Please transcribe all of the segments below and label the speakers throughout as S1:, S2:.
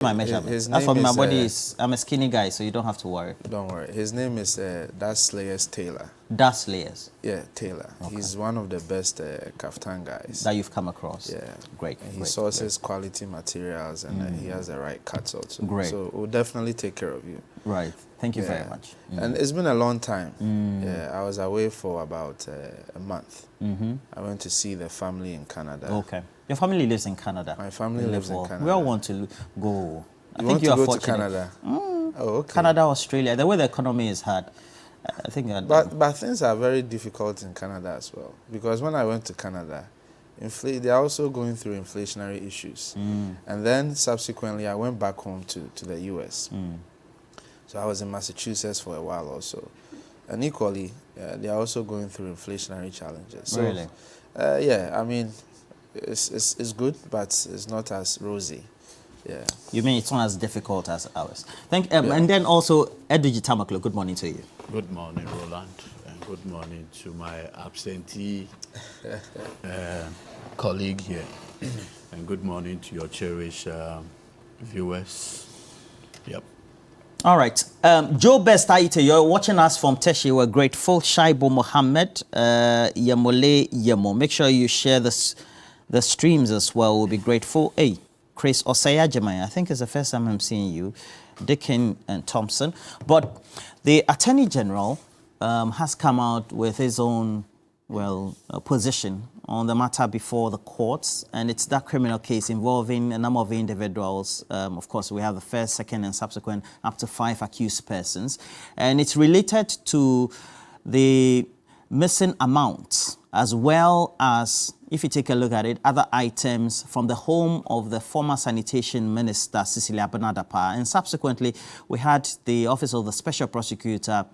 S1: My measurements. As for me, my body is, I'm a skinny guy, so you don't have to worry.
S2: Don't worry. His name is Das Slayers Taylor.
S1: Das Slayers?
S2: Yeah, Taylor.
S1: Okay.
S2: He's one of the best kaftan guys.
S1: That you've come across?
S2: Yeah.
S1: Great.
S2: And he sources quality materials and he has the right cuts also.
S1: Great.
S2: So we'll definitely take care of you.
S1: Right. Thank you very much.
S2: And it's been a long time. Yeah, I was away for about a month. I went to see the family in Canada.
S1: Okay. Your family lives in Canada?
S2: My family lives in Canada.
S1: We all want to go.
S2: I think you are fortunate. To Canada?
S1: Oh, okay. Canada, Australia. The way the economy is hard. I think.
S2: But things are very difficult in Canada as well. Because when I went to Canada, they're also going through inflationary issues. And then subsequently, I went back home to the US. So I was in Massachusetts for a while also. And equally, they're also going through inflationary challenges. So,
S1: really?
S2: Yeah, I mean, it's good, but it's not as rosy. Yeah.
S1: You mean it's not as difficult as ours? And then also, Edwige Tamaklo, good morning to you.
S3: Good morning, Roland, and good morning to my absentee colleague here. And good morning to your cherished viewers. Yep.
S1: All right. Joe Best Aite, you're watching us from Teshi. We're grateful. Shaibo Mohammed, Yamole Yemo. Make sure you share the streams as well. We'll be grateful. Hey, Chris Osaya Jemai, I think it's the first time I'm seeing you. Dickin and Thompson. But the Attorney General has come out with his own, position on the matter before the courts, and it's that criminal case involving a number of individuals. Of course, we have the first, second, and subsequent up to 5 accused persons, and it's related to the missing amounts, as well as, if you take a look at it, other items from the home of the former sanitation minister, Cecilia Dapaah. And subsequently, we had the Office of the Special Prosecutor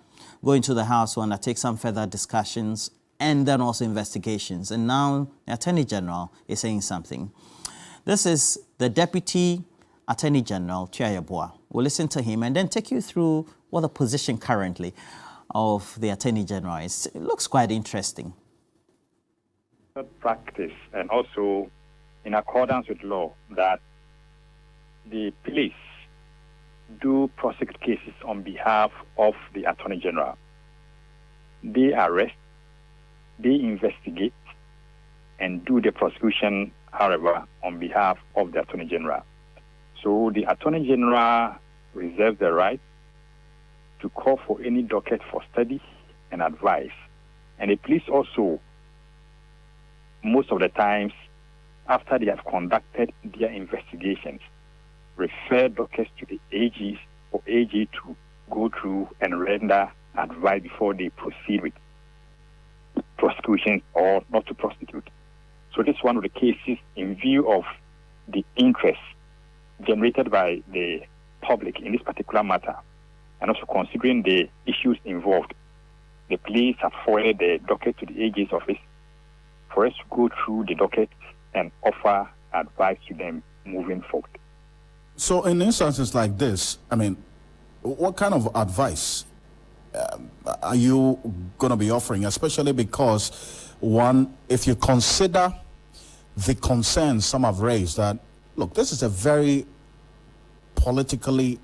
S1: go into the house to undertake some further discussions and then also investigations. And now the Attorney General is saying something. This is the Deputy Attorney General, Cecilia Dapaah. We'll listen to him and then take you through what the position currently of the Attorney General is. It looks quite interesting.
S4: Practice, and also in accordance with law, that the police do prosecute cases on behalf of the Attorney General. They arrest, they investigate, and do the prosecution, however, on behalf of the Attorney General. So the Attorney General reserves the right to call for any docket for study and advice. And the police also, most of the times, after they have conducted their investigations, refer dockets to the AGs for AG to go through and render advice before they proceed with prosecution or not to prosecute. So this is one of the cases in view of the interest generated by the public in this particular matter, and also considering the issues involved. The police have forwarded the docket to the AG's office for us to go through the docket and offer advice to them moving forward.
S5: So in instances like this, I mean, what kind of advice are you going to be offering, especially because, one, if you consider the concerns some have raised that, look, this is a very politically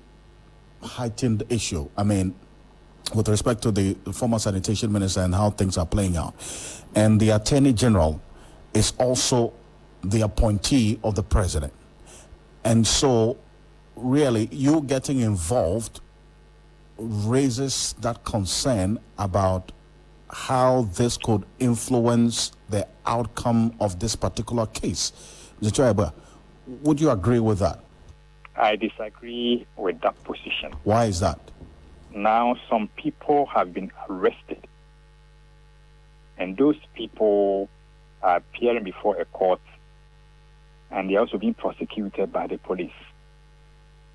S5: heightened issue. I mean, with respect to the former sanitation minister and how things are playing out. And the Attorney General is also the appointee of the president. And so, really, you getting involved raises that concern about how this could influence the outcome of this particular case. Mr. Dapaah, would you agree with that?
S4: I disagree with that position.
S5: Why is that?
S4: Now, some people have been arrested, and those people are appearing before a court, and they're also being prosecuted by the police.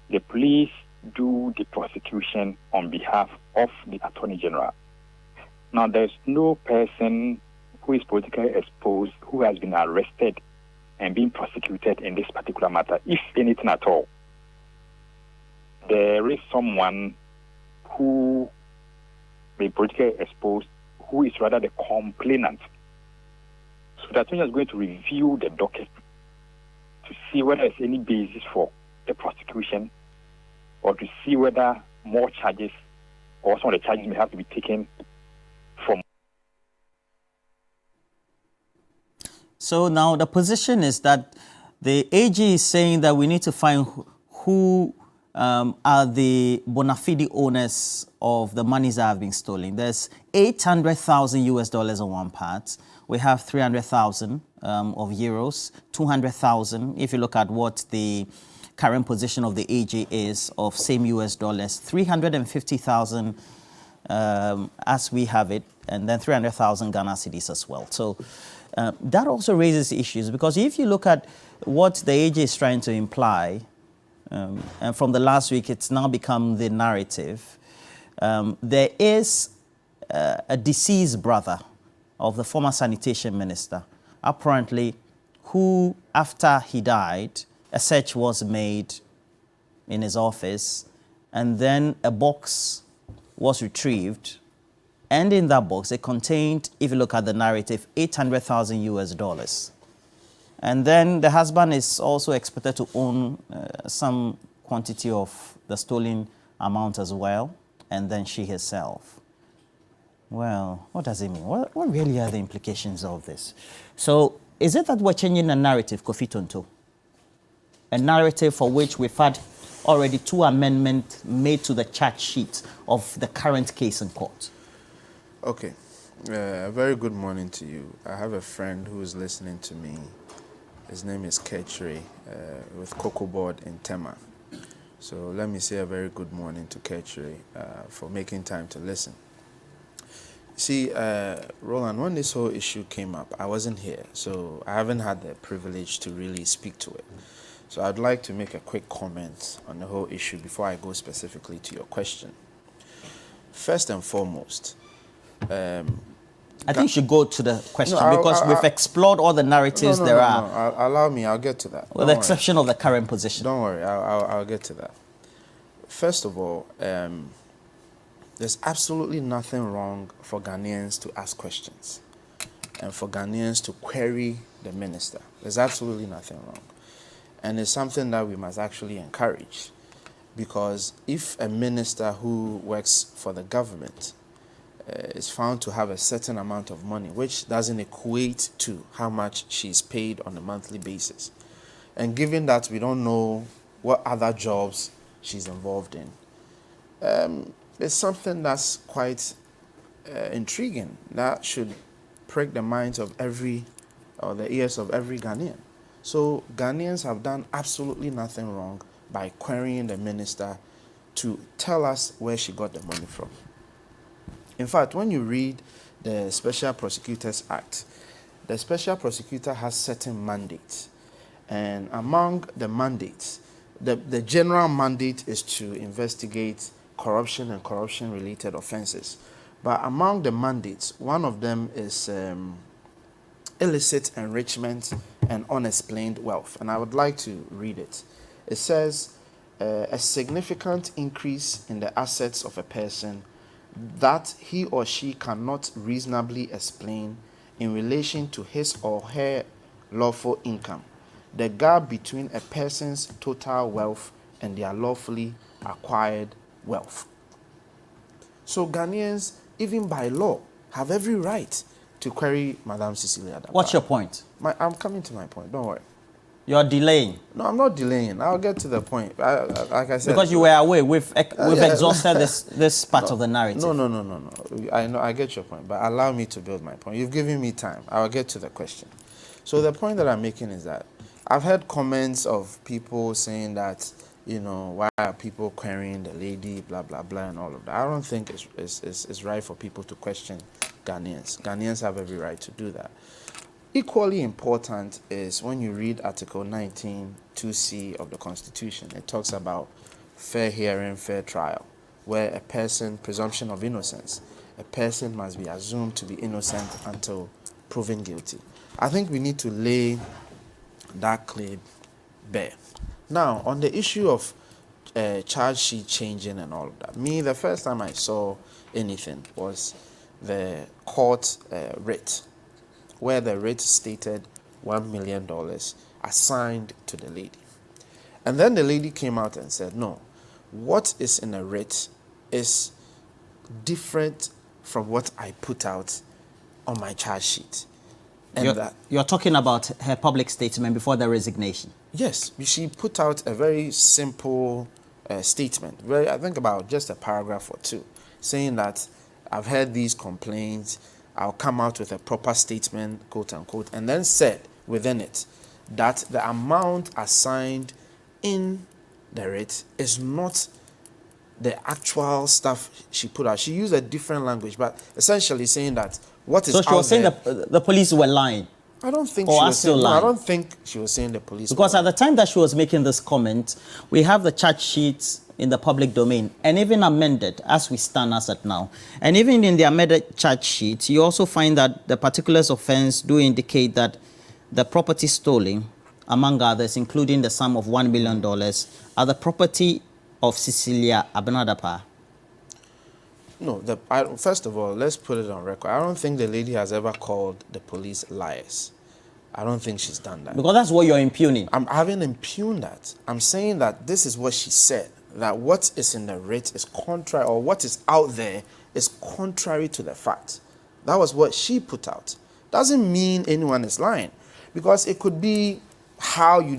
S4: The police do the prosecution on behalf of the Attorney General. Now, there's no person who is politically exposed who has been arrested and being prosecuted in this particular matter, if anything at all. There is someone who may be politically exposed, who is rather the complainant. So the attorney is going to review the docket to see whether there's any basis for the prosecution or to see whether more charges or some of the charges may have to be taken from.
S1: So now the position is that the AG is saying that we need to find who are the bona fide owners of the monies that have been stolen. There's 800,000 US dollars on one part. We have 300,000 of euros, 200,000. If you look at what the current position of the AG is of same US dollars, 350,000 as we have it, and then 300,000 Ghana cedis as well. So that also raises issues, because if you look at what the AG is trying to imply, and from the last week it's now become the narrative, there is a deceased brother of the former sanitation minister, apparently, who, after he died, a search was made in his office, and then a box was retrieved. And in that box, it contained, if you look at the narrative, 800,000 US dollars. And then the husband is also expected to own some quantity of the stolen amount as well, and then she herself. Well, what does it mean? What really are the implications of this? So is it that we're changing the narrative, Kofi Tonto? A narrative for which we've had already 2 amendments made to the charge sheet of the current case in court?
S2: Okay. A very good morning to you. I have a friend who is listening to me. His name is Ketchere with Cocoa Board in Tema. So let me say a very good morning to Ketchere for making time to listen. See, Roland, when this whole issue came up, I wasn't here, so I haven't had the privilege to really speak to it. So I'd like to make a quick comment on the whole issue before I go specifically to your question. First and foremost,
S1: I think you should go to the question, because we've explored all the narratives there are.
S2: No. Allow me, I'll get to that.
S1: With the exception of the current position.
S2: Don't worry, I'll get to that. First of all, there's absolutely nothing wrong for Ghanaians to ask questions and for Ghanaians to query the minister. There's absolutely nothing wrong. And it's something that we must actually encourage, because if a minister who works for the government is found to have a certain amount of money, which doesn't equate to how much she's paid on a monthly basis, and given that we don't know what other jobs she's involved in, it's something that's quite intriguing, that should prick the minds of the ears of every Ghanaian. So Ghanaians have done absolutely nothing wrong by querying the minister to tell us where she got the money from. In fact, when you read the Special Prosecutors Act, the Special Prosecutor has certain mandates. And among the mandates, the general mandate is to investigate corruption and corruption-related offenses. But among the mandates, one of them is illicit enrichment and unexplained wealth. And I would like to read it. It says, a significant increase in the assets of a person that he or she cannot reasonably explain in relation to his or her lawful income. The gap between a person's total wealth and their lawfully acquired wealth. So Ghanaians, even by law, have every right to query Madam Cecilia Dapaah.
S1: What's your point?
S2: I'm coming to my point, don't worry.
S1: You're delaying.
S2: No, I'm not delaying. I'll get to the point. Like I said,
S1: because you were away, we've exhausted this part of the narrative.
S2: No. I know, I get your point, but allow me to build my point. You've given me time. I'll get to the question. So the point that I'm making is that I've heard comments of people saying that, why are people querying the lady, blah, blah, blah, and all of that. I don't think it's right for people to question Ghanaians. Ghanaians have every right to do that. Equally important is when you read Article 19, 2C of the Constitution. It talks about fair hearing, fair trial, where a person, presumption of innocence, a person must be assumed to be innocent until proven guilty. I think we need to lay that claim bare. Now, on the issue of charge sheet changing and all of that, the first time I saw anything was the court writ, where the writ stated $1 million assigned to the lady. And then the lady came out and said, no, what is in a writ is different from what I put out on my charge sheet. And
S1: you're talking about her public statement before the resignation.
S2: Yes, she put out a very simple statement, I think about just a paragraph or two, saying that I've heard these complaints, I'll come out with a proper statement, quote unquote, and then said within it that the amount assigned in the writ is not the actual stuff she put out. She used a different language, but essentially saying that what is
S1: so she was saying the police were lying.
S2: I don't think
S1: Or
S2: she
S1: are
S2: was
S1: still
S2: saying, no, I
S1: lying.
S2: don't think she was saying the police.
S1: Because at the time that she was making this comment, we have the charge sheets in the public domain and even amended as we stand as at now. And even in the amended charge sheet, you also find that the particulars offense do indicate that the property stolen, among others, including the sum of $1 million, are the property of Cecilia Dapaah.
S2: No, first of all, let's put it on record. I don't think the lady has ever called the police liars. I don't think she's done that.
S1: Because that's what you're impugning.
S2: I haven't impugned that. I'm saying that this is what she said, that what is in the writ is contrary, or what is out there is contrary to the fact. That was what she put out. Doesn't mean anyone is lying, because it could be how you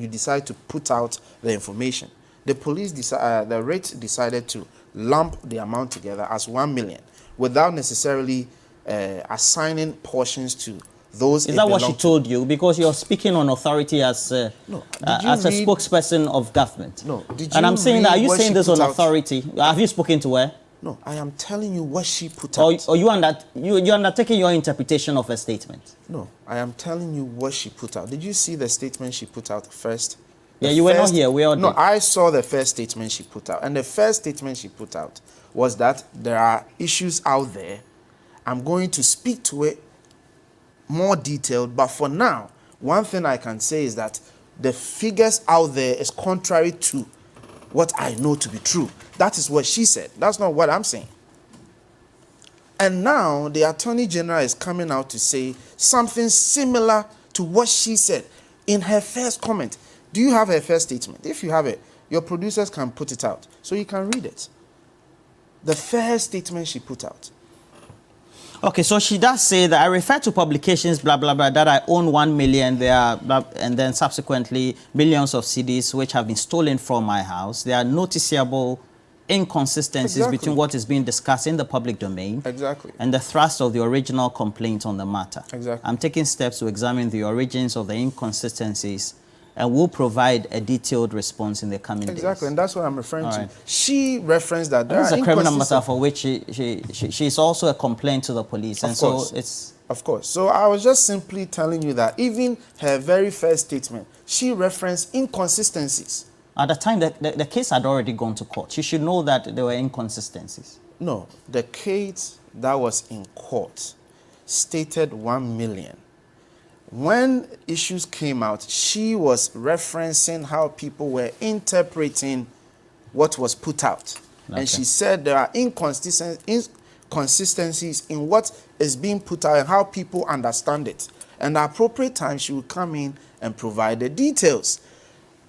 S2: decide to put out the information. The police, the writ decided to lump the amount together as 1 million without necessarily assigning portions to those.
S1: Is that what she told you? Because you're speaking on authority as a spokesperson of government.
S2: No. Did you
S1: and I'm saying that, are you saying this on
S2: out?
S1: authority? Have you spoken to her?
S2: No, I am telling you what she put out.
S1: Or you're undertaking your interpretation of her statement?
S2: No, I am telling you what she put out. Did you see the statement she put out first?
S1: Yeah, you were not here. We all did.
S2: No, I saw the first statement she put out. And the first statement she put out was that there are issues out there. I'm going to speak to it more detailed. But for now, one thing I can say is that the figures out there is contrary to what I know to be true. That is what she said. That's not what I'm saying. And now the Attorney General is coming out to say something similar to what she said in her first comment. Do you have her first statement? If you have it, your producers can put it out so you can read it. The first statement she put out.
S1: Okay, so she does say that I refer to publications, blah, blah, blah, that I own 1 million there, and then subsequently millions of CDs which have been stolen from my house. There are noticeable inconsistencies between what is being discussed in the public domain and the thrust of the original complaint on the matter. I'm taking steps to examine the origins of the inconsistencies and will provide a detailed response in the coming days.
S2: And that's what I'm referring to. She referenced that there
S1: is a criminal matter for which she's also a complaint to the police.
S2: Of course.
S1: So it's...
S2: Of course. So I was just simply telling you that even her very first statement, she referenced inconsistencies.
S1: At the time, the case had already gone to court. She should know that there were inconsistencies.
S2: No, the case that was in court stated 1 million. When issues came out, she was referencing how people were interpreting what was put out. Okay. And she said there are inconsistencies in what is being put out and how people understand it. And at the appropriate time, she would come in and provide the details.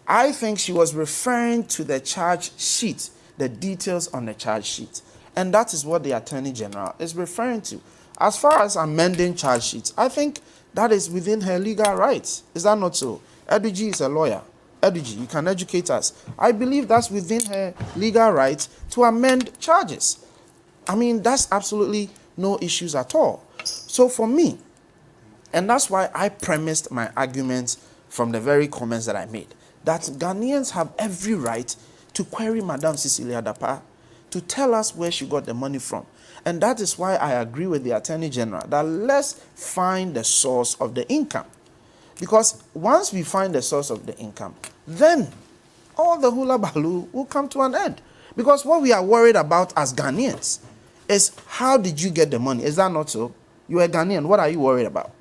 S2: I think she was referring to the charge sheet, the details on the charge sheet. And that is what the Attorney General is referring to. As far as amending charge sheets, I think that is within her legal rights. Is that not so? Eduji is a lawyer. Eduji, you can educate us. I believe that's within her legal rights to amend charges. I mean, that's absolutely no issues at all. So for me, and that's why I premised my arguments from the very comments that I made, that Ghanaians have every right to query Madam Cecilia Dapaah to tell us where she got the money from. And that is why I agree with the Attorney General that let's find the source of the income. Because once we find the source of the income, then all the hula baloo will come to an end. Because what we are worried about as Ghanaians is how did you get the money? Is that not so? You are a Ghanaian. What are you worried about?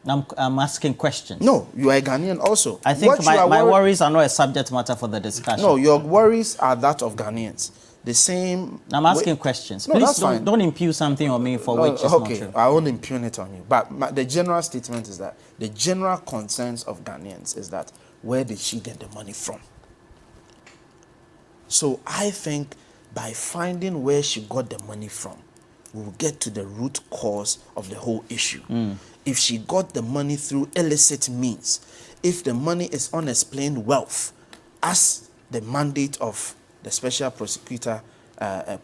S1: I'm asking questions.
S2: No, you are a Ghanaian also.
S1: I think my worries are not a subject matter for the discussion.
S2: No, your worries are that of Ghanaians. The same.
S1: I'm asking questions.
S2: No,
S1: please don't impugn something on me for which is not true.
S2: I won't impugn it on you. But the general statement is that the general concerns of Ghanaians is that where did she get the money from? So I think by finding where she got the money from, we will get to the root cause of the whole issue. If she got the money through illicit means, if the money is unexplained wealth, as the mandate of the special prosecutor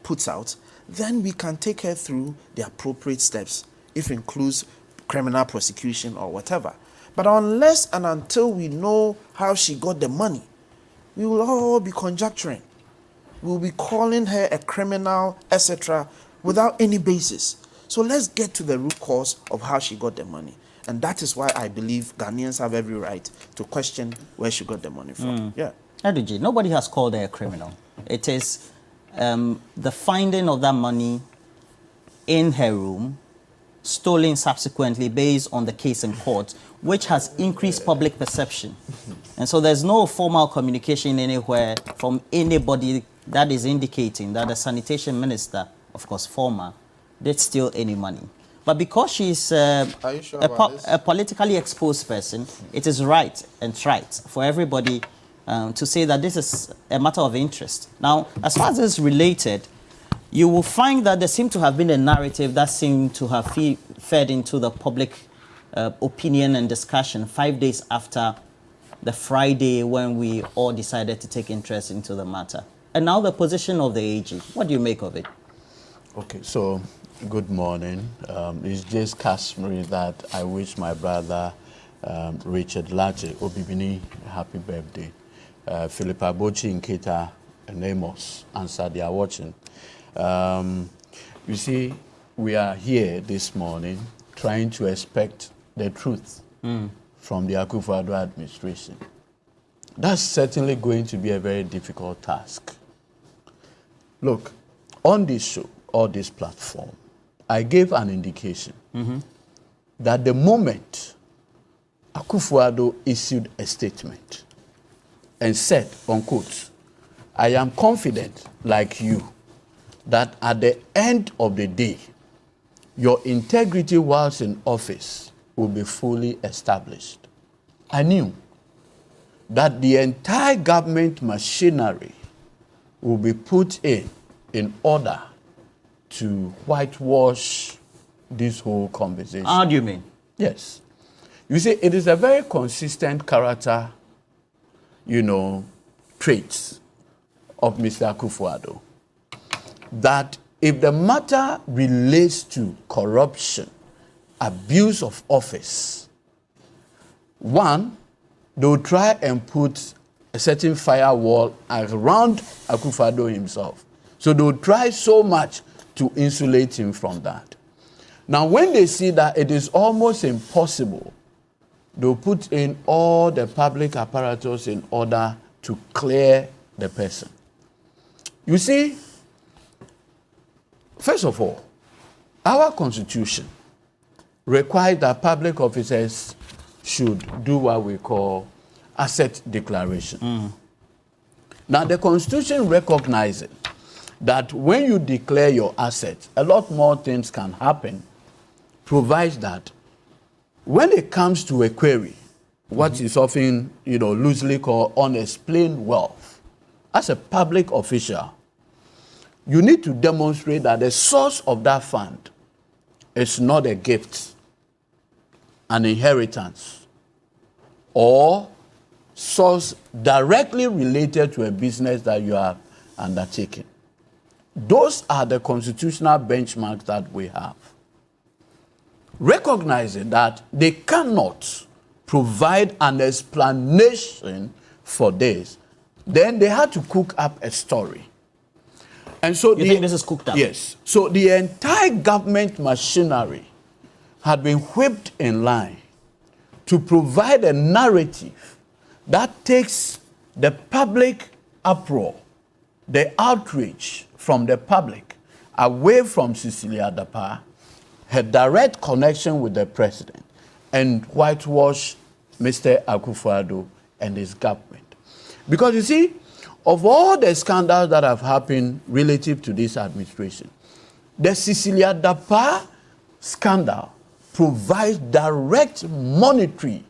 S2: puts out, then we can take her through the appropriate steps, if it includes criminal prosecution or whatever. But unless and until we know how she got the money, we will all be conjecturing. We will be calling her a criminal, etc., without any basis. So let's get to the root cause of how she got the money. And that is why I believe Ghanaians have every right to question where she got the money from. Yeah.
S1: Eduji, nobody has called her a criminal. It is the finding of that money in her room, stolen subsequently based on the case in court, which has increased public perception. And so there's no formal communication anywhere from anybody that is indicating that the sanitation minister, of course former, did steal any money. But because she's
S2: Are you sure about this?
S1: a politically exposed person, it is right and trite for everybody to say that this is a matter of interest. Now, as far as it's related, you will find that there seemed to have been a narrative that seemed to have fed into the public opinion and discussion 5 days after the Friday when we all decided to take interest into the matter. And now the position of the AG. What do you make of it?
S3: Okay, so good morning. It's just customary that I wish my brother Richard Lache Obibini happy birthday. Philip Abochi Nketa and Amos answer they are watching. You see, we are here this morning trying to expect the truth from the Akufo-Addo administration. That's certainly going to be a very difficult task. Look, on this show or this platform, I gave an indication that the moment Akufo-Addo issued a statement and said, unquote, I am confident, like you, that at the end of the day, your integrity whilst in office will be fully established. I knew that the entire government machinery will be put in order to whitewash this whole conversation.
S1: How do you mean?
S3: Yes. You see, it is a very consistent character, traits of Mr. Akufo-Addo, that if the matter relates to corruption, abuse of office, one, they will try and put a certain firewall around Akufo-Addo himself. So they will try so much to insulate him from that. Now, when they see that it is almost impossible, they'll put in all the public apparatus in order to clear the person. You see, first of all, our constitution requires that public officers should do what we call asset declaration. Now, the constitution recognizes that when you declare your assets, a lot more things can happen, provides that when it comes to a query, what is often, loosely called unexplained wealth, as a public official, you need to demonstrate that the source of that fund is not a gift, an inheritance, or source directly related to a business that you have undertaken. Those are the constitutional benchmarks that we have. Recognizing that they cannot provide an explanation for this, then they had to cook up a story. And so
S1: You think this is cooked up?
S3: Yes. So the entire government machinery had been whipped in line to provide a narrative that takes the public uproar, the outrage from the public, away from Cecilia Dapaah, her direct connection with the president, and whitewash Mr. Akufo-Addo and his government. Because you see, of all the scandals that have happened relative to this administration, the Cecilia Dapaah scandal provides direct monetary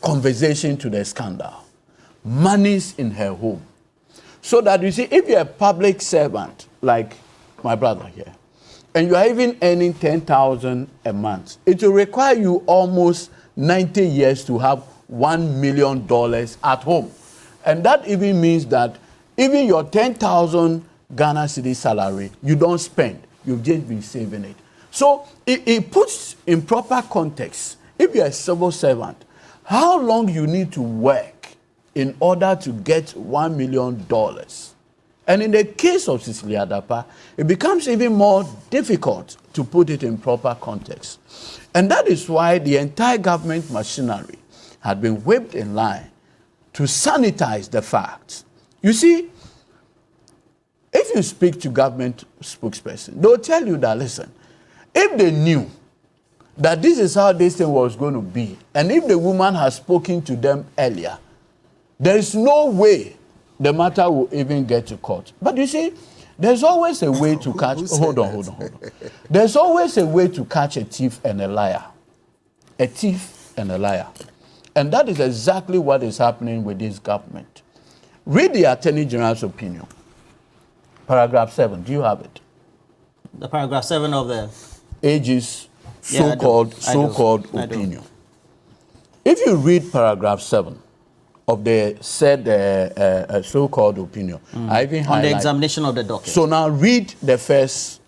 S3: conversation to the scandal. Monies in her home. So that you see, if you're a public servant, like my brother here, and you are even earning 10,000 a month, it will require you almost 90 years to have $1 million at home. And that even means that even your 10,000 Ghana cedi salary, you don't spend. You've just been saving it. So it puts in proper context, if you're a civil servant, how long you need to work in order to get $1 million. And in the case of Cecilia Dapaah, it becomes even more difficult to put it in proper context. And that is why the entire government machinery had been whipped in line to sanitize the facts. You see, if you speak to government spokesperson, they'll tell you that, listen, if they knew that this is how this thing was going to be, and if the woman has spoken to them earlier, there is no way the matter will even get to court. But you see, there's always a way to catch... Hold on. There's always a way to catch a thief and a liar. A thief and a liar. And that is exactly what is happening with this government. Read the Attorney General's opinion. Paragraph 7. Do you have it?
S1: The paragraph 7 of the...
S3: AG's so-called opinion. If you read paragraph 7 of the said so-called opinion, I even
S1: on the examination of the docket.
S3: So now read the first.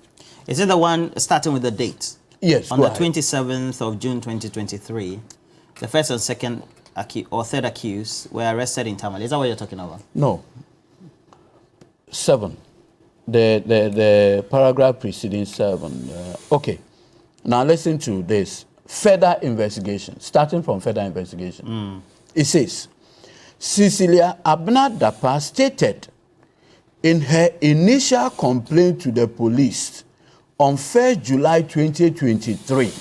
S1: Is it the one starting with the date?
S3: Yes.
S1: On the 27th of June 2023, the first and second or third accused were arrested in Tamale. Is that what you're talking about?
S3: No. 7. The paragraph preceding 7. Okay. Now listen to this. Further investigation. Starting from further investigation. It says, Cecilia Dapaah stated in her initial complaint to the police on 1st July 2023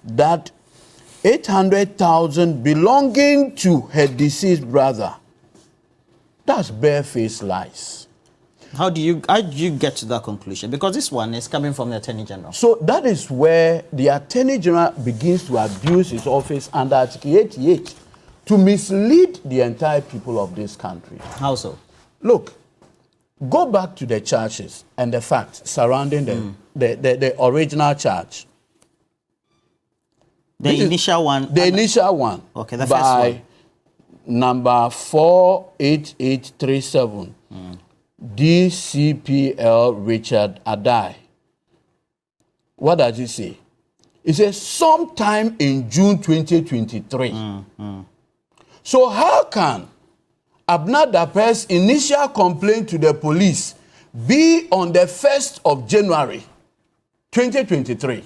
S3: that 800,000 belonging to her deceased brother. That's barefaced lies.
S1: How do you get to that conclusion? Because this one is coming from the Attorney General.
S3: So that is where the Attorney General begins to abuse his office under Article 88 to mislead the entire people of this country.
S1: How so?
S3: Look, go back to the charges and the facts surrounding the original charge.
S1: The initial one?
S3: The initial one.
S1: Okay, the first one.
S3: By number 48837. DCPL Richard Adai. What does it say? It says sometime in June 2023. So how can Dapaah's initial complaint to the police be on the 1st of January 2023?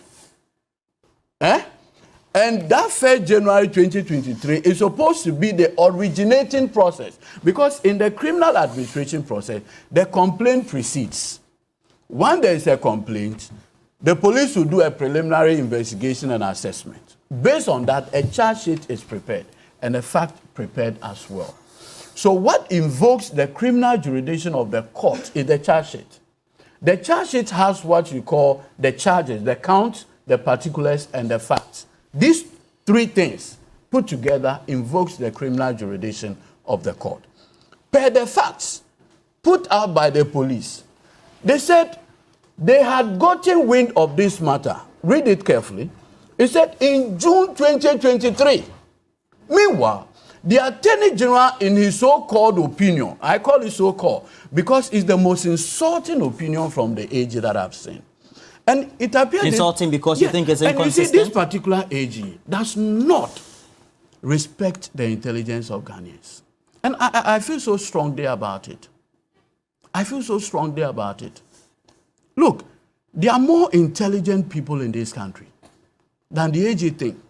S3: And that 1st January 2023 is supposed to be the originating process, because in the criminal administration process, the complaint precedes. When there is a complaint, the police will do a preliminary investigation and assessment. Based on that, a charge sheet is prepared and a fact prepared as well. So what invokes the criminal jurisdiction of the court is the charge sheet. The charge sheet has what you call the charges, the count, the particulars, and the facts. These three things put together invokes the criminal jurisdiction of the court. Per the facts put out by the police, they said they had gotten wind of this matter. Read it carefully. It said in June 2023. Meanwhile, the Attorney General in his so-called opinion, I call it so-called because it's the most insulting opinion from the AG that I've seen. And it appears
S1: insulting because you think it's inconsistent.
S3: And you see, this particular AG does not respect the intelligence of Ghanaians. And I feel so strongly about it. I feel so strongly about it. Look, there are more intelligent people in this country than the AG thing.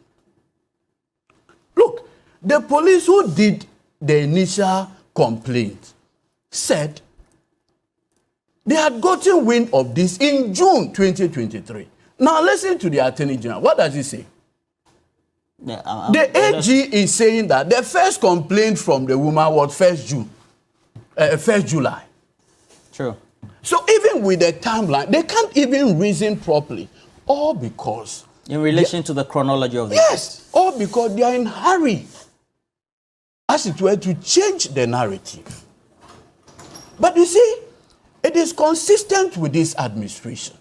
S3: Look, the police who did the initial complaint said they had gotten wind of this in June 2023. Now listen to the Attorney General. What does he say? Yeah, the AG is saying that the first complaint from the woman was 1st July.
S1: True.
S3: So even with the timeline, they can't even reason properly. All because...
S1: In relation to the chronology of this.
S3: Yes. All because they are in hurry, as it were, to change the narrative. But you see, it is consistent with this administration.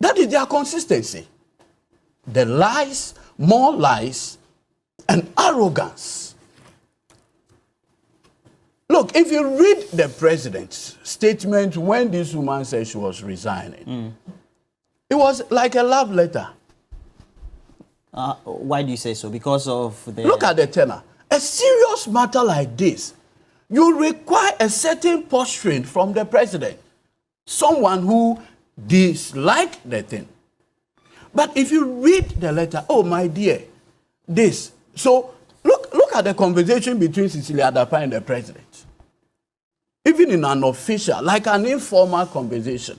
S3: That is their consistency. The lies, more lies, and arrogance. Look, if you read the president's statement when this woman said she was resigning, it was like a love letter.
S1: Why do you say so? Because of the...
S3: Look at the tenor. A serious matter like this, you require a certain posturing from the president. Someone who dislikes the thing. But if you read the letter, oh my dear, this. So look at the conversation between Cecilia Dapaah and the president. Even in an official, like an informal conversation.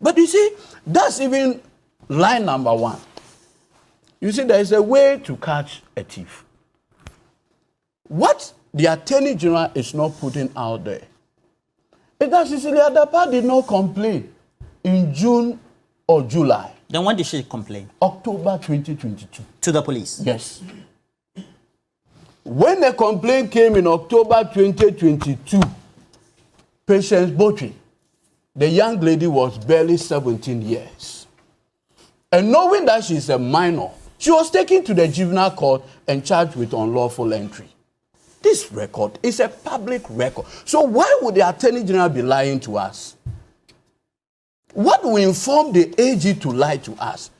S3: But you see, that's even line number one. You see, there is a way to catch a thief. What the Attorney General is not putting out there is that Cecilia Dapaah did not complain in June or July.
S1: Then when did she complain?
S3: October 2022.
S1: To the police?
S3: Yes. When the complaint came in October 2022, Patience Botry, the young lady was barely 17 years. And knowing that she's a minor, she was taken to the juvenile court and charged with unlawful entry. This record is a public record. So why would the Attorney General be lying to us? What will inform the AG to lie to us?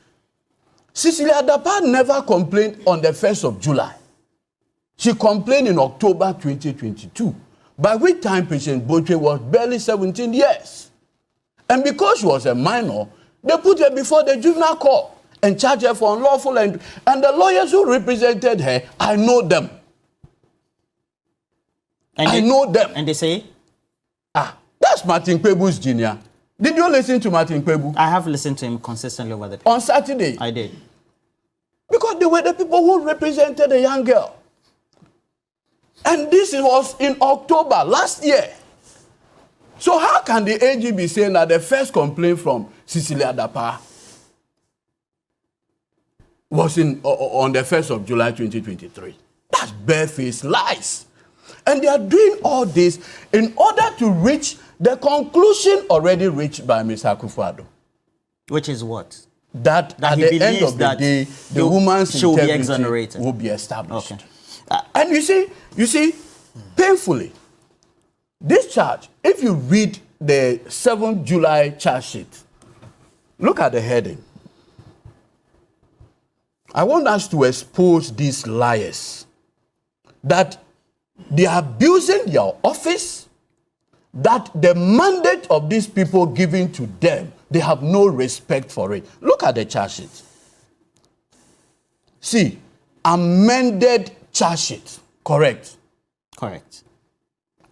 S3: Cecilia Dapaah never complained on the 1st of July. She complained in October 2022, by which time Patience Botry was barely 17 years. And because she was a minor, they put her before the juvenile court and charged her for unlawful entry. And the lawyers who represented her, I know them. I know them.
S1: And they say?
S3: That's Martin Kpebu's junior. Did you listen to Martin Kpebu?
S1: I have listened to him consistently over the time.
S3: On Saturday?
S1: I did.
S3: Because they were the people who represented the young girl. And this was in October last year. So how can the AG be saying that the first complaint from Cecilia Dapaah was on the 1st of July 2023? That's barefaced lies. And they are doing all this in order to reach the conclusion already reached by Mr. Akufo-Addo.
S1: Which is what?
S3: That at the end of the day, the woman's integrity will be established.
S1: Okay.
S3: And you see, painfully, this charge, if you read the 7th July charge sheet, look at the heading. I want us to expose these liars that they are abusing their office, that the mandate of these people given to them, they have no respect for it. Look at the charge sheet. See, amended charge sheet. Correct.
S1: Correct.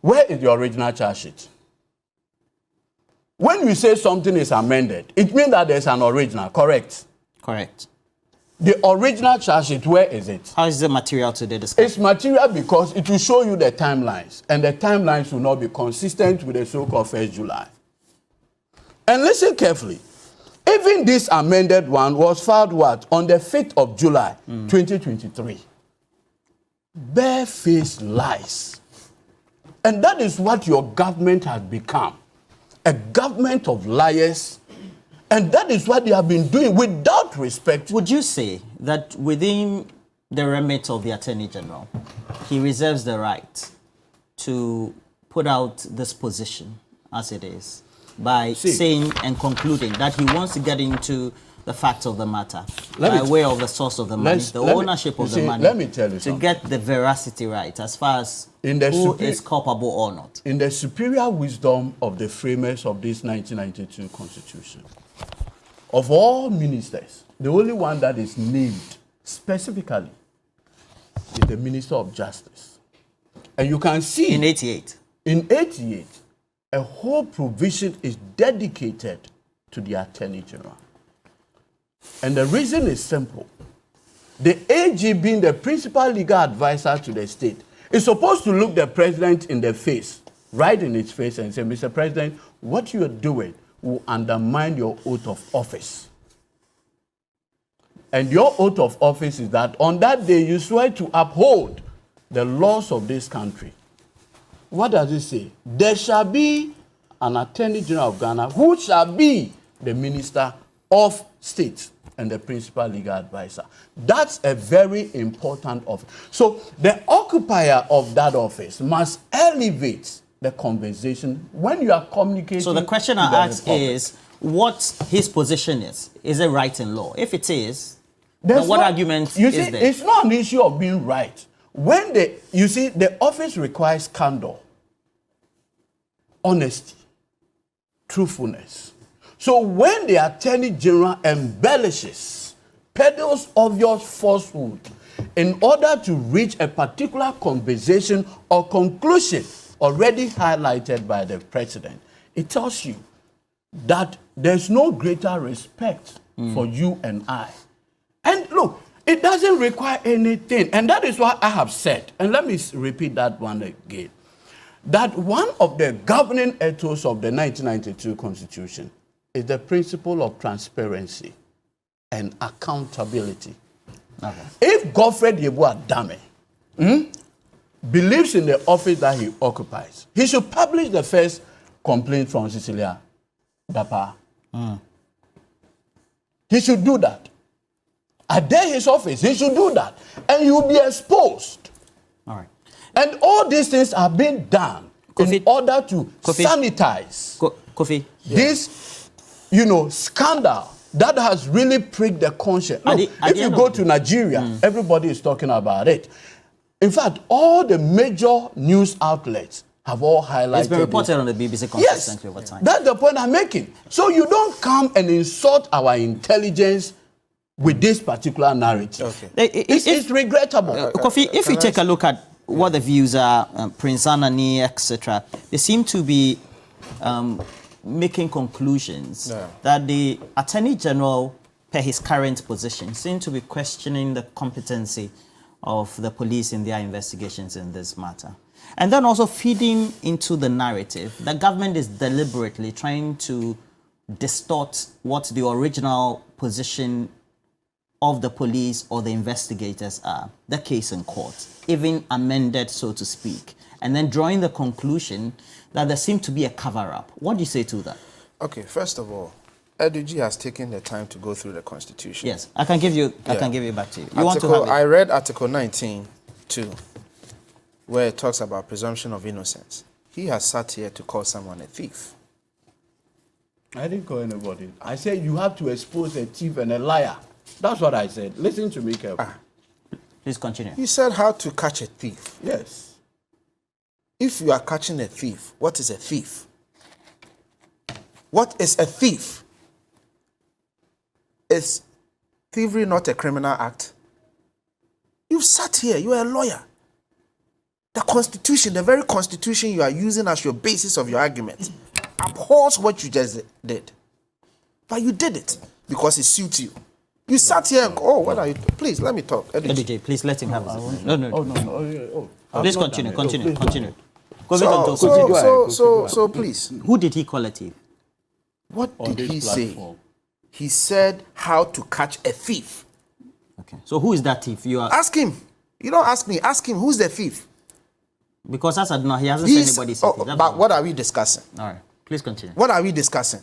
S3: Where is the original charge sheet? When we say something is amended, it means that there's an original. Correct.
S1: Correct.
S3: The original charge sheet, where is it?
S1: How is the material today discussed?
S3: It's material because it will show you the timelines, and the timelines will not be consistent with the so-called 1st July. And listen carefully. Even this amended one was filed what? On the 5th of July, 2023. Barefaced lies. And that is what your government has become. A government of liars. And that is what they have been doing without respect.
S1: Would you say that within the remit of the Attorney General, he reserves the right to put out this position as it is by saying and concluding that he wants to get into the facts of the matter by way of the source of the money, the ownership of the money,
S3: let me tell you
S1: to get the veracity right as far as who is culpable or not? In
S3: the superior wisdom of the framers of this 1992 Constitution, of all ministers, the only one that is named specifically is the Minister of Justice. And you can see...
S1: In 88.
S3: In 88, a whole provision is dedicated to the Attorney General. And the reason is simple. The AG, being the principal legal advisor to the state, is supposed to look the president in the face, right in his face, and say, Mr. President, what you are doing will undermine your oath of office. And your oath of office is that on that day you swear to uphold the laws of this country, what does it say? There shall be an Attorney General of Ghana who shall be the Minister of State and the principal legal advisor. That's a very important office. So the occupier of that office must elevate the conversation when you are communicating.
S1: So the question I ask is what his position is. Is it right in law? If it is, then what argument is there?
S3: It's not an issue of being right. When the office requires candor, honesty, truthfulness. So when the Attorney General embellishes, peddles obvious falsehood in order to reach a particular conversation or conclusion already highlighted by the president, it tells you that there's no greater respect for you and I. And look, it doesn't require anything. And that is what I have said. And let me repeat that one again. That one of the governing ethos of the 1992 Constitution is the principle of transparency and accountability. Okay. If Godfrey Yeboah Dame believes in the office that he occupies, he should publish the first complaint from Cecilia Dapaah. He should do that. At his office, he should do that. And he will be exposed. All right. And all these things are being done in order to sanitize this, scandal that has really pricked the conscience. Look, if you go to Nigeria, everybody is talking about it. In fact, all the major news outlets have all highlighted.
S1: It's been reported on the BBC consistently over time.
S3: That's the point I'm making. So you don't come and insult our intelligence with this particular narrative. Okay. It's regrettable.
S1: Kofi, if you take a look at what the views are, Prince Anani, etc., they seem to be making conclusions that the Attorney General, per his current position, seem to be questioning the competency of the police in their investigations in this matter. And then also feeding into the narrative, the government is deliberately trying to distort what the original position of the police or the investigators are, the case in court, even amended, so to speak, and then drawing the conclusion that there seemed to be a cover-up. What do you say to that?
S2: Okay, first of all, Eduji has taken the time to go through the Constitution.
S1: Yes, I can give you back to you.
S2: I read Article 19, too, where it talks about presumption of innocence. He has sat here to call someone a thief.
S3: I didn't call anybody. I said you have to expose a thief and a liar. That's what I said. Listen to me carefully.
S1: Please continue.
S2: You said how to catch a thief.
S3: Yes.
S2: If you are catching a thief, what is a thief? What is a thief? Is thievery not a criminal act? You've sat here, you are a lawyer. The Constitution, the very Constitution you are using as your basis of your argument, abhors what you just did. But you did it because it suits you. You sat here and what are you? Please, let me talk.
S1: DJ, please let him have his. No. Please continue.
S2: So please.
S1: Who did he call a thief?
S2: What did he say? He said how to catch a thief.
S1: Okay. So who is that thief? You are.
S2: Ask him. You don't ask me. Ask him who's the thief.
S1: Because as I know, he hasn't said anybody's thief.
S2: But what are we discussing?
S1: All right. Please continue.
S2: What are we discussing?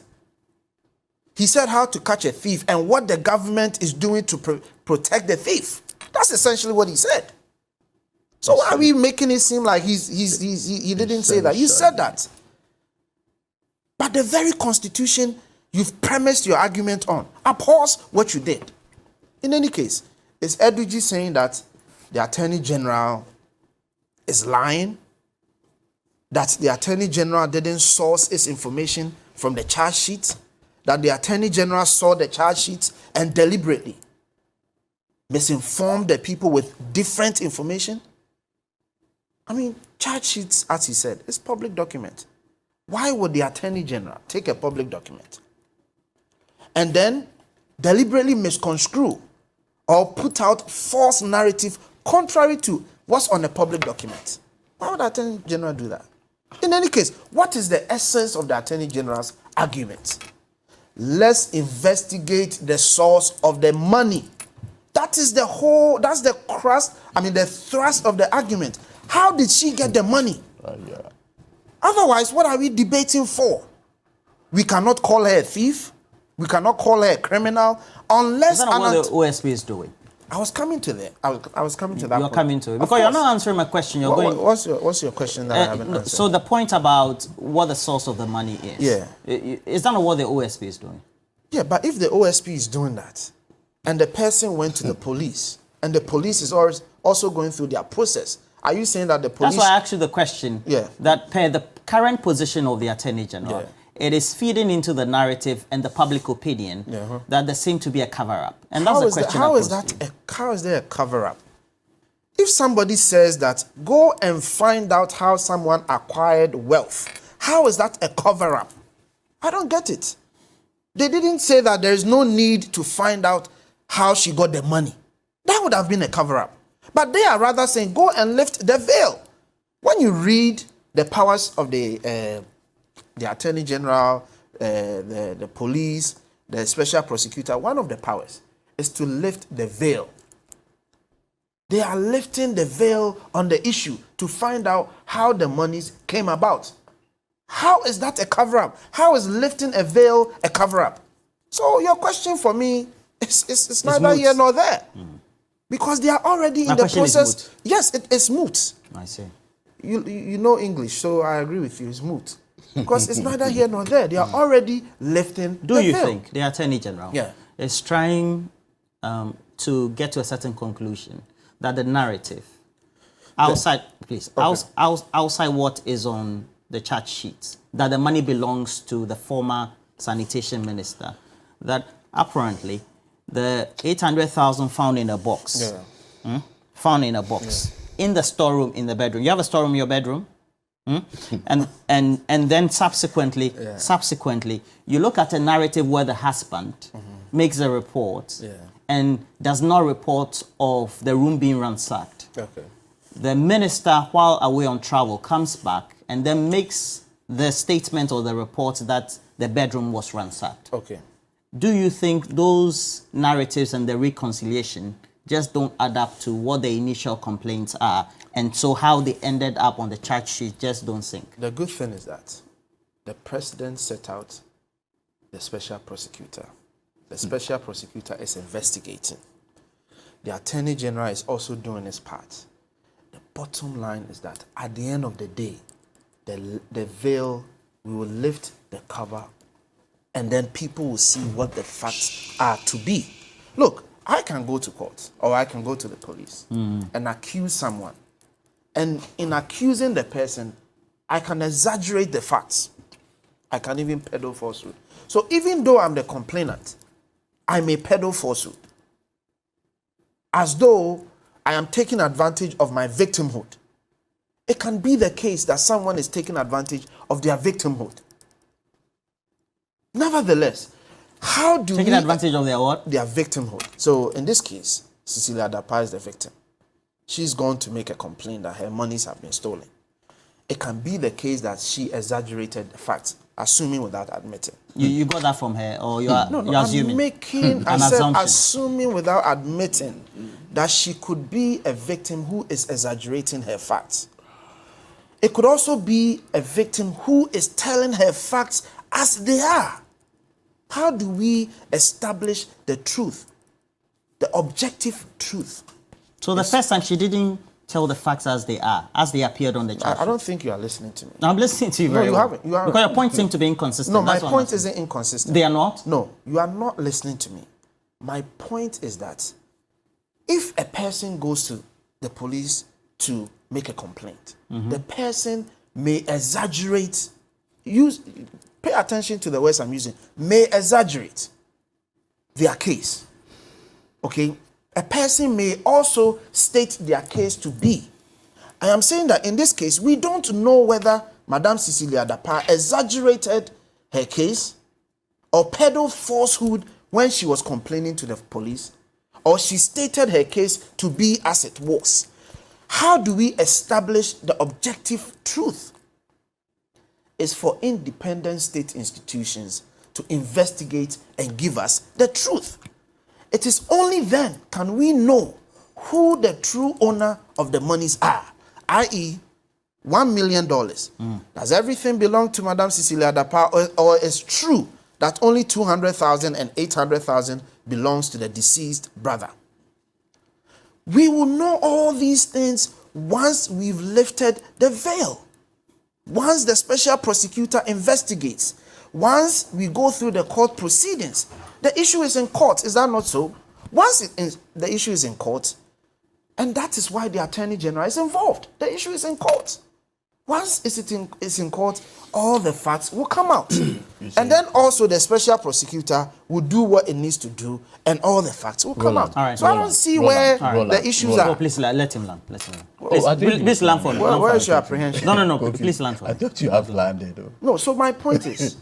S2: He said how to catch a thief and what the government is doing to protect the thief. That's essentially what he said. So why are we making it seem like he didn't say that? You said that. But the very Constitution you've premised your argument on abhors what you did. In any case, is Eduji saying that the Attorney General is lying? That the Attorney General didn't source its information from the charge sheet? That the Attorney General saw the charge sheet and deliberately misinformed the people with different information? I mean, charge sheets, as he said, is public document. Why would the Attorney General take a public document and then deliberately misconstrue or put out false narrative contrary to what's on a public document? Why would the Attorney General do that? In any case, what is the essence of the Attorney General's argument? Let's investigate the source of the money. That's the thrust of the argument. How did she get the money? Otherwise, what are we debating for? We cannot call her a thief. We cannot call her a criminal unless...
S1: Is that not what the OSP is doing?
S2: I was coming to that. I was coming to that.
S1: You're
S2: point.
S1: coming to it. Because you're not answering my question. You're going...
S2: What's your question that I haven't answered?
S1: So the point about what the source of the money is.
S2: Yeah.
S1: Is that not what the OSP is doing?
S2: Yeah, but if the OSP is doing that, and the person went to the police, and the police is also going through their process, are you saying that the police...
S1: That's why I asked you the question.
S2: Yeah.
S1: That per the current position of the Attorney General,
S2: Yeah.
S1: it is feeding into the narrative and the public opinion that there seems to be a cover-up. And that's the question
S2: how is there a cover-up? If somebody says that, go and find out how someone acquired wealth, how is that a cover-up? I don't get it. They didn't say that there is no need to find out how she got the money. That would have been a cover-up. But they are rather saying, go and lift the veil. When you read the powers of the Attorney General, the police, the special prosecutor, one of the powers is to lift the veil. They are lifting the veil on the issue to find out how the monies came about. How is that a cover-up? How is lifting a veil a cover-up? So your question for me is neither
S1: moot.
S2: here nor there. Because they are already in the process.
S1: Yes,
S2: it is moot.
S1: I see.
S2: You know English, so I agree with you. It's moot. Because it's neither here nor there. They are already lifting the veil.
S1: Do you think the Attorney General is trying to get to a certain conclusion that the narrative outside what is on the charge sheet, that the money belongs to the former sanitation minister, that apparently the 800,000 found in a box, in the storeroom in the bedroom. You have a storeroom in your bedroom? And then subsequently, you look at a narrative where the husband makes a report and does not report of the room being ransacked.
S2: Okay.
S1: The minister, while away on travel, comes back and then makes the statement or the report that the bedroom was ransacked.
S2: Okay.
S1: Do you think those narratives and the reconciliation just don't add up to what the initial complaints are, and so how they ended up on the charge sheet just don't sync?
S2: The good thing is that the president set out the special prosecutor. The special prosecutor is investigating. The Attorney General is also doing his part. The bottom line is that at the end of the day, the veil, we will lift the cover, and then people will see what the facts are to be. Look, I can go to court or I can go to the police and accuse someone. And in accusing the person, I can exaggerate the facts. I can even peddle falsehood. So even though I'm the complainant, I may peddle falsehood, as though I am taking advantage of my victimhood. It can be the case that someone is taking advantage of their victimhood. Nevertheless, how do
S1: taking advantage of their what?
S2: Their victimhood. So in this case, Cecilia Dapaah is the victim. She's going to make a complaint that her monies have been stolen. It can be the case that she exaggerated the facts, assuming without admitting.
S1: You got that from her, or you're assuming?
S2: I'm making assuming without admitting that she could be a victim who is exaggerating her facts. It could also be a victim who is telling her facts as they are. How do we establish the truth, the objective truth?
S1: So the first time she didn't tell the facts as they are, as they appeared on the charge.
S2: I don't think you are listening to me.
S1: No, I'm listening to you very well.
S2: You haven't.
S1: Because your point seems to be inconsistent.
S2: No, my point isn't inconsistent.
S1: They are not?
S2: No, you are not listening to me. My point is that if a person goes to the police to make a complaint, the person may exaggerate, pay attention to the words I'm using, may exaggerate their case. Okay? A person may also state their case to be. I am saying that in this case, we don't know whether Madame Cecilia Dapaah exaggerated her case or peddled falsehood when she was complaining to the police, or she stated her case to be as it was. How do we establish the objective truth? It's for independent state institutions to investigate and give us the truth. It is only then can we know who the true owner of the monies are, i.e., $1 million. Does everything belong to Madam Cecilia Dapaah, or is true that only 200,000 and 800,000 belongs to the deceased brother? We will know all these things once we've lifted the veil. Once the special prosecutor investigates, once we go through the court proceedings. The issue is in court, is that not so? Once the issue is in court, and that is why the Attorney General is involved. The issue is in court. Once it's in court, all the facts will come out. And then also the special prosecutor will do what it needs to do, and all the facts will come out.
S1: All right.
S2: So I don't see where the issues are.
S1: Oh, please let him land. Please land for me.
S2: Where is your apprehension?
S1: No. Please land for me.
S3: I thought you have landed, though.
S2: No, so my point is,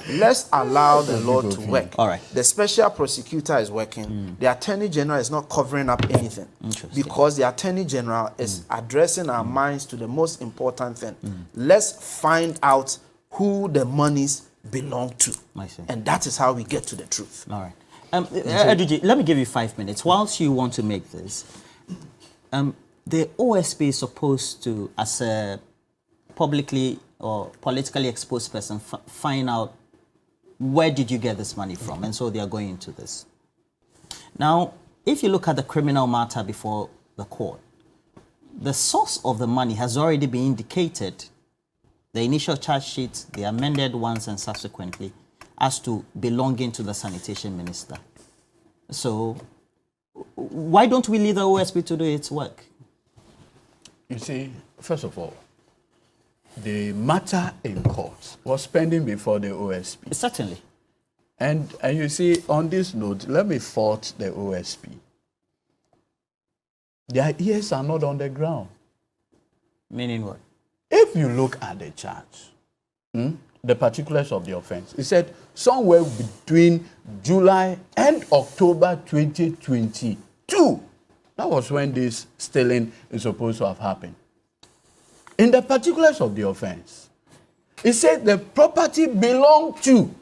S2: let's allow the law to work.
S1: All right.
S2: The special prosecutor is working. The Attorney General is not covering up anything. Because the Attorney General is addressing our minds to the most important thing. Let's find out who the monies belong to.
S1: I see.
S2: And that is how we get to the truth.
S1: All right. Edudzi, let me give you 5 minutes. Whilst you want to make this, the OSP is supposed to, as a publicly or politically exposed person, find out where did you get this money from, and so they are going into this. Now, if you look at the criminal matter before the court, the source of the money has already been indicated, the initial charge sheets, the amended ones, and subsequently, as to belonging to the sanitation minister. So, why don't we leave the OSP to do its work?
S3: You see, first of all, the matter in court was pending before the OSP.
S1: Certainly.
S3: And you see, on this note, let me fault the OSP. Their ears are not on the ground.
S1: Meaning what?
S3: If you look at the charge, the particulars of the offense, it said somewhere between July and October 2022. That was when this stealing is supposed to have happened. In the particulars of the offense, it said the property belonged to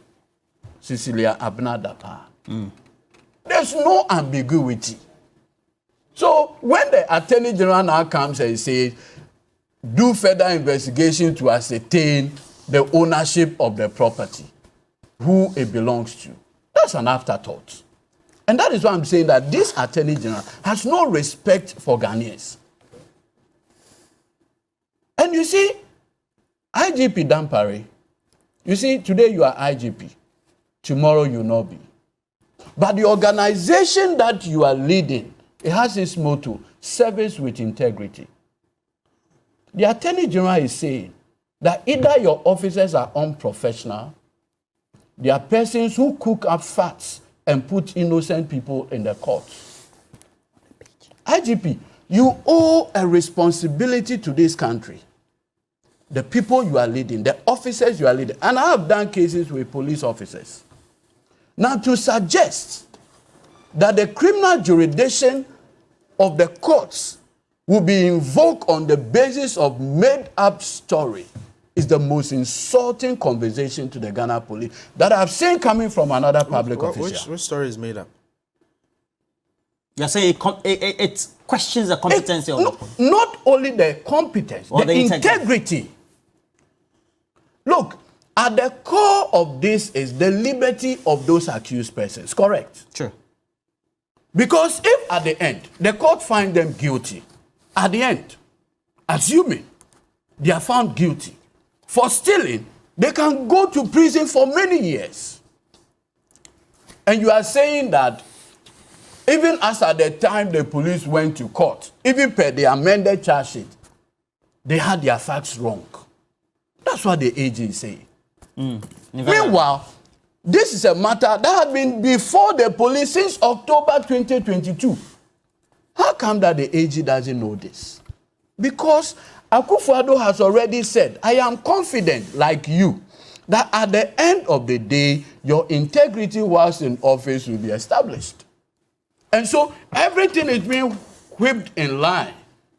S3: Cecilia Dapaah. There's no ambiguity. So when the Attorney General now comes and says, do further investigation to ascertain the ownership of the property, who it belongs to, that's an afterthought. And that is why I'm saying that this Attorney General has no respect for Ghanaians. And you see, IGP Dampare, you see, today you are IGP, tomorrow you will not be. But the organization that you are leading, it has its motto, service with integrity. The Attorney General is saying that either your officers are unprofessional, they are persons who cook up facts and put innocent people in the courts. IGP, you owe a responsibility to this country. The people you are leading, the officers you are leading. And I have done cases with police officers. Now, to suggest that the criminal jurisdiction of the courts will be invoked on the basis of made-up story is the most insulting conversation to the Ghana police that I've seen coming from another public official.
S2: Which story is made up?
S1: You're saying it questions the competency of the police.
S3: Not only the competence, the integrity. Look, at the core of this is the liberty of those accused persons, correct?
S1: True.
S3: Because if at the end, the court finds them guilty, at the end, assuming they are found guilty for stealing, they can go to prison for many years. And you are saying that even as at the time the police went to court, even per the amended charge sheet, they had their facts wrong. That's what the AG is saying. Meanwhile, this is a matter that had been before the police since October 2022. How come that the AG doesn't know this? Because Akufo-Addo has already said, I am confident, like you, that at the end of the day, your integrity whilst in office will be established. And so everything is being whipped in line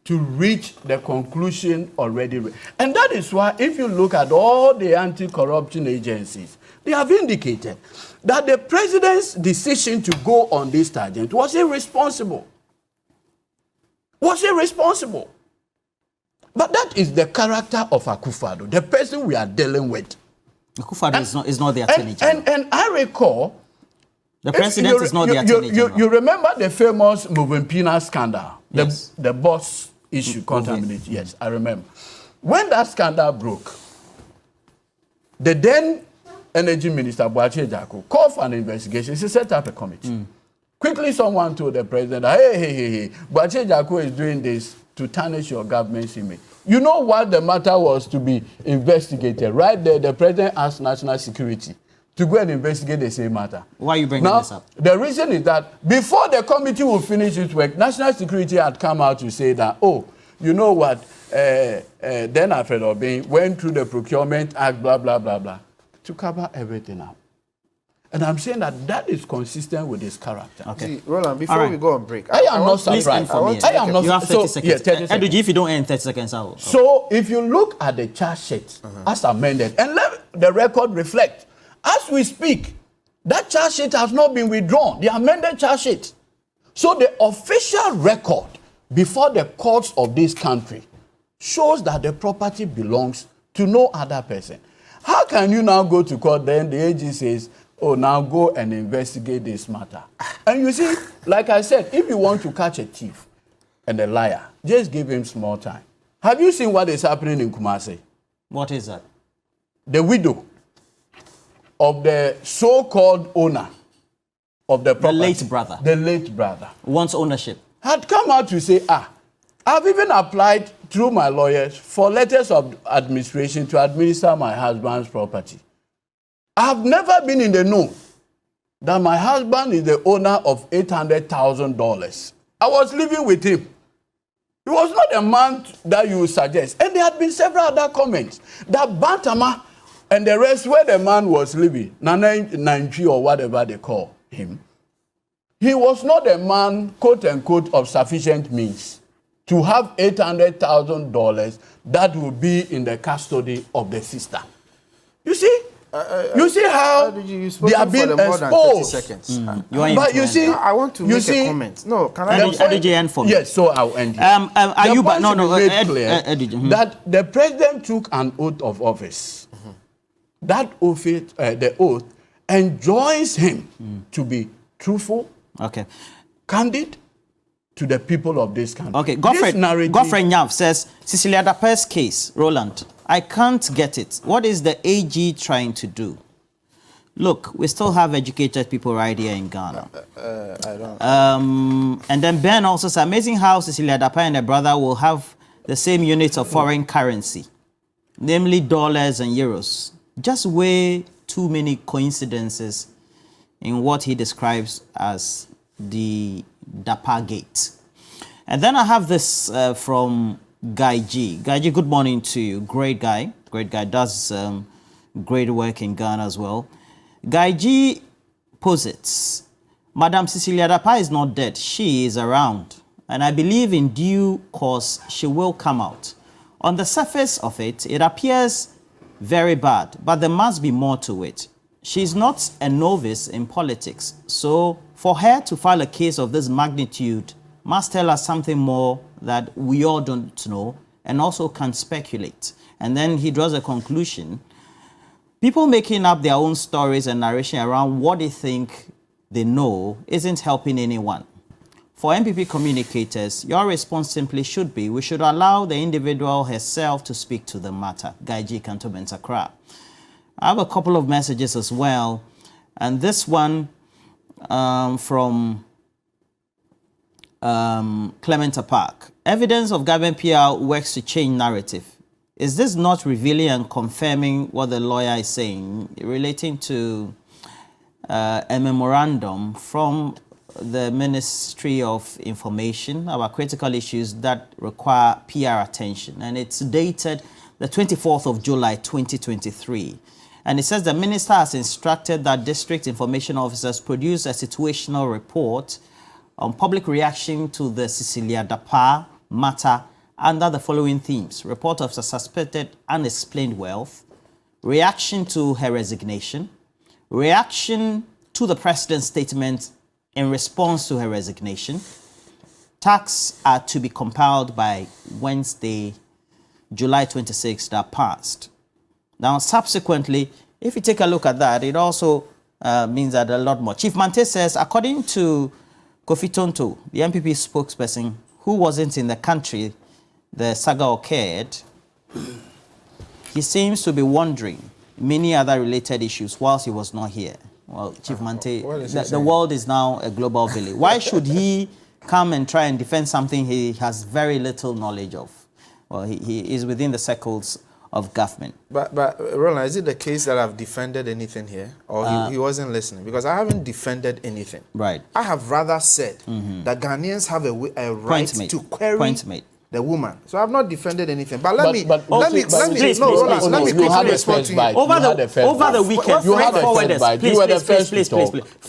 S3: to reach the conclusion already. And that is why if you look at all the anti-corruption agencies, they have indicated that the president's decision to go on this tangent was irresponsible. But that is the character of Akufo-Addo, the person we are dealing with.
S1: Akufo-Addo is not the attorney general.
S3: And I recall...
S1: The president is not the attorney general.
S3: You remember the famous Movenpina scandal?
S1: Yes.
S3: The boss issue contaminated. Yes, I remember. When that scandal broke, the then Energy Minister, Boakye Ejako, called for an investigation. He set up a committee. Quickly, someone told the president, hey, Boakye Ejako is doing this to tarnish your government's image. You know what the matter was to be investigated? Right there, the president asked National Security to go and investigate the same matter.
S1: Why are you bringing this up?
S3: The reason is that before the committee will finish its work, National Security had come out to say that, oh, you know what, then Alfred Obeng went through the Procurement Act, blah, blah, blah, blah, to cover everything up. And I'm saying that is consistent with his character.
S2: Okay. See, Roland, before we go on break,
S3: I am not surprised.
S1: I am not. You have 30 seconds.
S3: Yeah, 30 seconds.
S1: If you don't end 30 seconds, I will.
S3: So if you look at the charge sheet as amended, and let the record reflect, as we speak, that charge sheet has not been withdrawn, the amended charge sheet. So the official record before the courts of this country shows that the property belongs to no other person. How can you now go to court, then the AG says, oh, now go and investigate this matter? And you see, like I said, if you want to catch a thief and a liar, just give him small time. Have you seen what is happening in Kumasi?
S1: What is that?
S3: The widow of the so-called owner of the property,
S1: the late brother,
S3: wants
S1: ownership,
S3: had come out to say, I've even applied through my lawyers for letters of administration to administer my husband's property. I've never been in the know that my husband is the owner of $800,000. I was living with him. He was not a man that you would suggest. And there had been several other comments that Bantama and the rest where the man was living, Nanji or whatever they call him, he was not a man, quote unquote, of sufficient means to have $800,000 that would be in the custody of the sister. You see? You see how they are being exposed. But you see,
S2: I want to make a comment. No, can I?
S1: end for me?
S3: Yes, so I'll end it. That the president took an oath of office. That oath, the oath, enjoins him to be truthful, candid to the people of this country.
S1: Okay, Godfrey Nyav says, Cecilia Dapaah's case, Roland, I can't get it. What is the AG trying to do? Look, we still have educated people right here in Ghana.
S2: I don't.
S1: And then Ben also says, amazing how Cecilia Dapaah and her brother will have the same units of foreign currency, namely dollars and euros. Just way too many coincidences in what he describes as the Dapaah Gate. And then I have this from Guy G. Guy G, good morning to you. Great guy. Great guy. Does great work in Ghana as well. Guy G posits, Madam Cecilia Dapaah is not dead. She is around. And I believe in due course she will come out. On the surface of it, it appears very bad, but there must be more to it. She's not a novice in politics, so for her to file a case of this magnitude must tell us something more that we all don't know and also can speculate. And then he draws a conclusion. People making up their own stories and narration around what they think they know isn't helping anyone. For MPP communicators, your response simply should be, we should allow the individual herself to speak to the matter. Guy G. Cantonment Accra. I have a couple of messages as well. And this one from Clement Park. Evidence of government PR works to change narrative. Is this not revealing and confirming what the lawyer is saying relating to a memorandum from the Ministry of Information about critical issues that require PR attention? And it's dated the 24th of July, 2023. And it says the minister has instructed that district information officers produce a situational report on public reaction to the Cecilia Dapaah matter under the following themes: report of suspected unexplained wealth, reaction to her resignation, reaction to the president's statement in response to her resignation. Tasks are to be compiled by Wednesday, July 26 that passed. Now, subsequently, if you take a look at that, it also means that a lot more. Chief Mante says, according to Kofi Tonto, the MPP spokesperson, who wasn't in the country the saga occurred, he seems to be wondering many other related issues whilst he was not here. Well, Chief Mante, the world is now a global village. Why should he come and try and defend something he has very little knowledge of? Well, he is within the circles of government.
S2: But Roland, is it the case that I've defended anything here? Or he wasn't listening? Because I haven't defended anything.
S1: Right.
S2: I have rather said that Ghanaians have a right to query the woman. So I've not defended anything. But let me quickly respond to you.
S1: Over the weekend,
S3: you had the first bite. You were the first to talk.